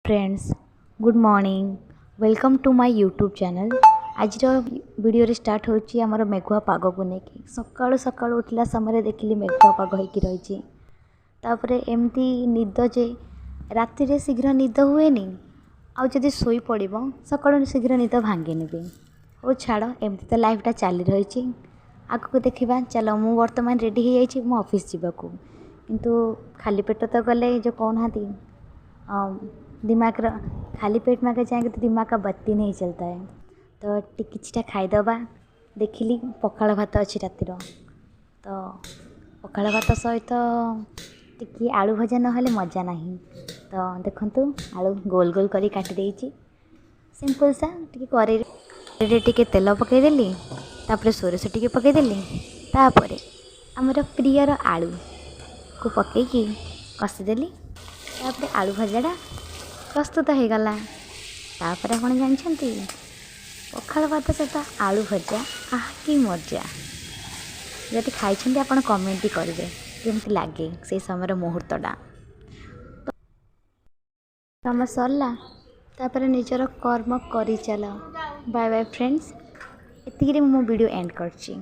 Friends good morning welcome to my YouTube channel. आज video start होची हमर मेघुआ पाग को लेकिन सकाळु सकाळु उठला समय देखिली मेघुआ पाग होइकी रहिची। तापरे एमती निद जे राति रे शीघ्र निद हुएनी आ जदि सोई पड़िबो सकाळु शीघ्र निद भांगेनी भी। ओ छाड़ एमती तो लाइफटा चली रही। आगको देखा चलो मु वर्तमान रेडी हो जाइए मो ऑफिस जीवाकू किंतु खाली पेट तो गले जो कहना दिमाग खाली पेट में जाएंगे तो दिमाग का बत्ती नहीं चलता है। तो किछटा खाईदबा देखिली पखाल भात अच्छी रातिर तो पखाल भात सहित टिकी आलू भजा ना मजा नहीं। तो देखंतु आलू गोल गोल करी काटी देइची सिंपल सा टिकी करेई टिके तेल पकईदेली तापर सोरस टिके पकईदेली तापर आमर प्रियर आलू को पकईकी कषिदेली तापर आलू भजाटा प्रस्तुत हो गला। तापर आप जानते पखाल भात सहित आलू भजा आह कि मजा। जदि खाई आप कमेंट भी करेंगे केमती लगे से समय मुहूर्तटा। कम सरला तापर निजर कर्म करी चल। बाय बाय फ्रेंड्स, एतिकी मो वीडियो एंड करची।